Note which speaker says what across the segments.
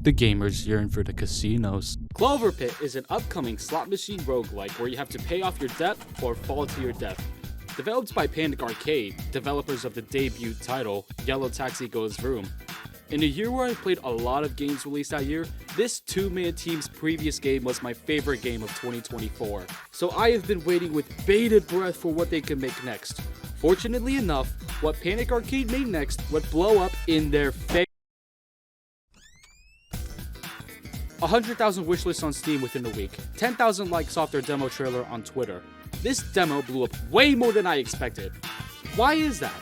Speaker 1: The gamers yearn for the casinos.
Speaker 2: CloverPit is an upcoming slot machine roguelike where you have to pay off your debt or fall to your death. Developed by Panik Arcade, developers of the debut title, Yellow Taxi Goes Vroom. In a year where I played a lot of games released that year, this two-man team's previous game was my favorite game of 2024. So I have been waiting with bated breath for what they could make next. Fortunately enough, what Panik Arcade made next would blow up in their face. 100,000 wishlists on Steam within a week, 10,000 likes off their demo trailer on Twitter. This demo blew up way more than I expected. Why is that?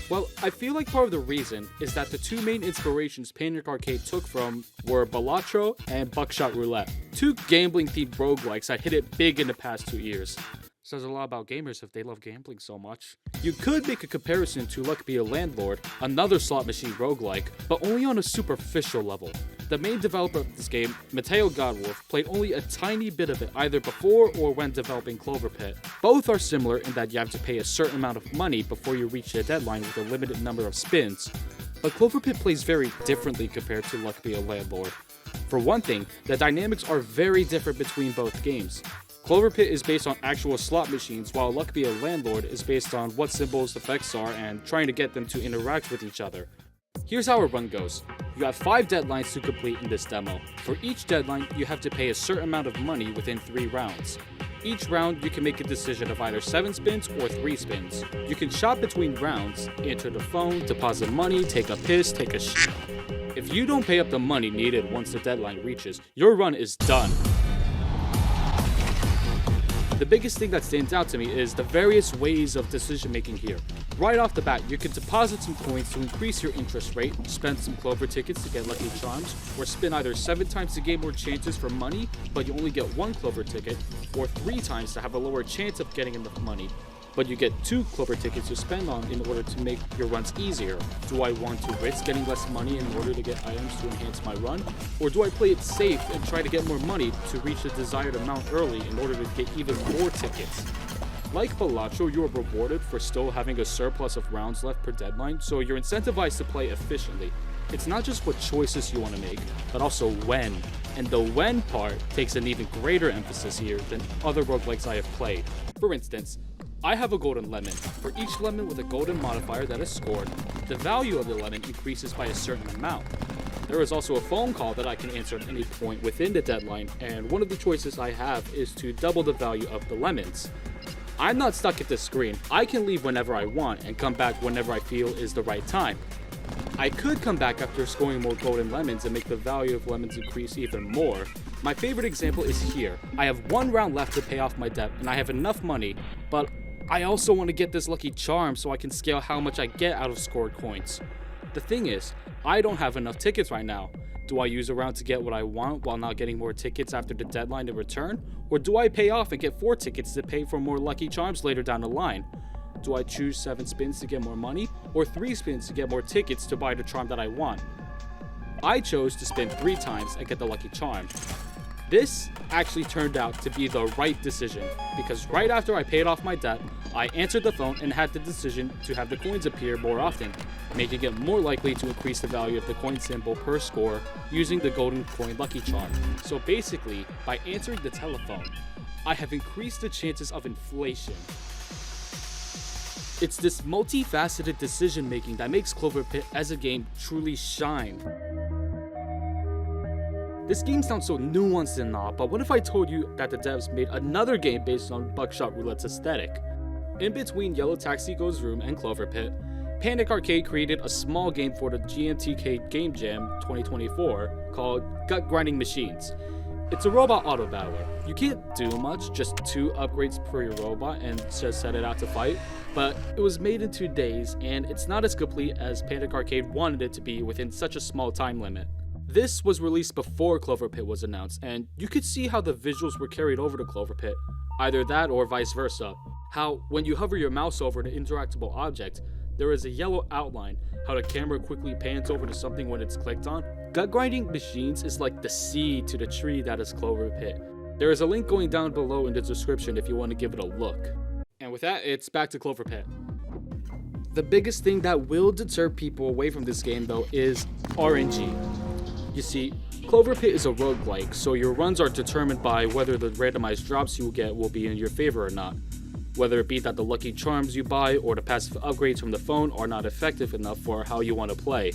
Speaker 2: Well, I feel like part of the reason is that the two main inspirations Panik Arcade took from were Balatro and Buckshot Roulette, two gambling-themed roguelikes that hit it big in the past 2 years. Says a lot about gamers if they love gambling so much. You could make a comparison to Luck Be a Landlord, another slot machine roguelike, but only on a superficial level. The main developer of this game, Mateo Godwolf, played only a tiny bit of it either before or when developing CloverPit. Both are similar in that you have to pay a certain amount of money before you reach the deadline with a limited number of spins, but CloverPit plays very differently compared to Luck Be a Landlord. For one thing, the dynamics are very different between both games. CloverPit is based on actual slot machines, while Luck Be a Landlord is based on what symbols effects are and trying to get them to interact with each other. Here's how a run goes. You have 5 deadlines to complete in this demo. For each deadline, you have to pay a certain amount of money within 3 rounds. Each round, you can make a decision of either 7 spins or 3 spins. You can shop between rounds, enter the phone, deposit money, take a piss, take a sh**. If you don't pay up the money needed once the deadline reaches, your run is done. The biggest thing that stands out to me is the various ways of decision making here. Right off the bat, you can deposit some coins to increase your interest rate, spend some Clover tickets to get lucky charms, or spin either 7 times to gain more chances for money, but you only get 1 Clover ticket, or 3 times to have a lower chance of getting enough money, but you get 2 Clover tickets to spend on in order to make your runs easier. Do I want to risk getting less money in order to get items to enhance my run? Or do I play it safe and try to get more money to reach the desired amount early in order to get even more tickets? Like Balatro, you are rewarded for still having a surplus of rounds left per deadline, so you're incentivized to play efficiently. It's not just what choices you want to make, but also when. And the when part takes an even greater emphasis here than other roguelikes I have played. For instance, I have a golden lemon. For each lemon with a golden modifier that is scored, the value of the lemon increases by a certain amount. There is also a phone call that I can answer at any point within the deadline, and one of the choices I have is to double the value of the lemons. I'm not stuck at this screen. I can leave whenever I want and come back whenever I feel is the right time. I could come back after scoring more golden lemons and make the value of lemons increase even more. My favorite example is here. I have 1 round left to pay off my debt and I have enough money, but I also want to get this lucky charm so I can scale how much I get out of scored coins. The thing is, I don't have enough tickets right now. Do I use a round to get what I want while not getting more tickets after the deadline in return? Or do I pay off and get 4 tickets to pay for more lucky charms later down the line? Do I choose 7 spins to get more money, or 3 spins to get more tickets to buy the charm that I want? I chose to spin 3 times and get the lucky charm. This actually turned out to be the right decision, because right after I paid off my debt, I answered the phone and had the decision to have the coins appear more often, making it more likely to increase the value of the coin symbol per score using the golden coin lucky charm. So basically, by answering the telephone, I have increased the chances of inflation. It's this multifaceted decision making that makes CloverPit as a game truly shine. This game sounds so nuanced and all, but what if I told you that the devs made another game based on Buckshot Roulette's aesthetic? In between Yellow Taxi Goes Vroom and CloverPit, Panik Arcade created a small game for the GMTK Game Jam 2024 called Gutgrunding Machines. It's a robot auto battler. You can't do much, just 2 upgrades per your robot and just set it out to fight, but it was made in 2 days and it's not as complete as Panik Arcade wanted it to be within such a small time limit. This was released before CloverPit was announced, and you could see how the visuals were carried over to CloverPit, either that or vice versa. How, when you hover your mouse over an interactable object, there is a yellow outline, how the camera quickly pans over to something when it's clicked on. Gutgrunding Machines is like the seed to the tree that is CloverPit. There is a link going down below in the description if you want to give it a look. And with that, it's back to CloverPit. The biggest thing that will deter people away from this game though is RNG. You see, CloverPit is a roguelike, so your runs are determined by whether the randomized drops you will get will be in your favor or not. Whether it be that the lucky charms you buy or the passive upgrades from the phone are not effective enough for how you want to play.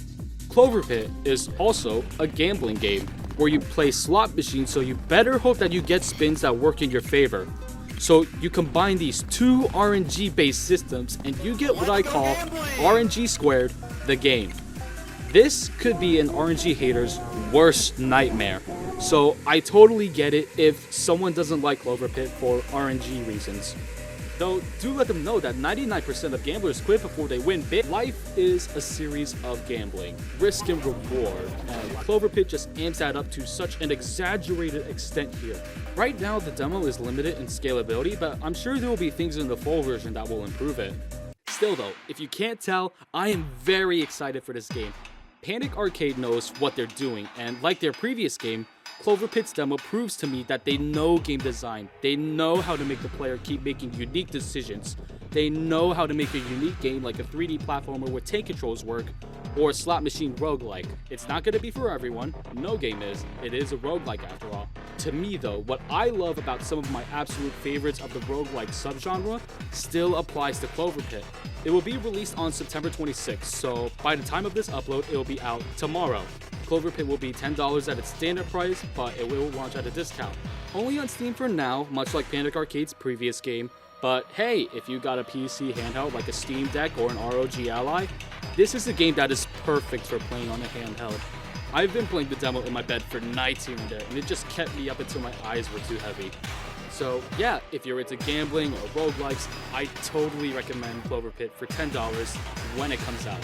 Speaker 2: CloverPit is also a gambling game, where you play slot machines, so you better hope that you get spins that work in your favor. So you combine these two RNG based systems and you get what I call RNG squared, the game. This could be an RNG hater's worst nightmare. So I totally get it if someone doesn't like CloverPit for RNG reasons. Though, do let them know that 99% of gamblers quit before they win big. Life is a series of gambling, risk and reward, and CloverPit just amps that up to such an exaggerated extent here. Right now, the demo is limited in scalability, but I'm sure there will be things in the full version that will improve it. Still though, if you can't tell, I am very excited for this game. Panik Arcade knows what they're doing, and like their previous game, CloverPit's demo proves to me that they know game design. They know how to make the player keep making unique decisions. They know how to make a unique game like a 3D platformer where tank controls work, or a slot machine roguelike. It's not going to be for everyone, no game is. It is a roguelike after all. To me though, what I love about some of my absolute favorites of the roguelike subgenre still applies to CloverPit. It will be released on September 26th, so by the time of this upload, it will be out tomorrow. CloverPit will be $10 at its standard price, but it will launch at a discount. Only on Steam for now, much like Panik Arcade's previous game, but hey, if you got a PC handheld like a Steam Deck or an ROG Ally, this is a game that is perfect for playing on a handheld. I've been playing the demo in my bed for nights here and there, and it just kept me up until my eyes were too heavy. So yeah, if you're into gambling or roguelikes, I totally recommend CloverPit for $10 when it comes out.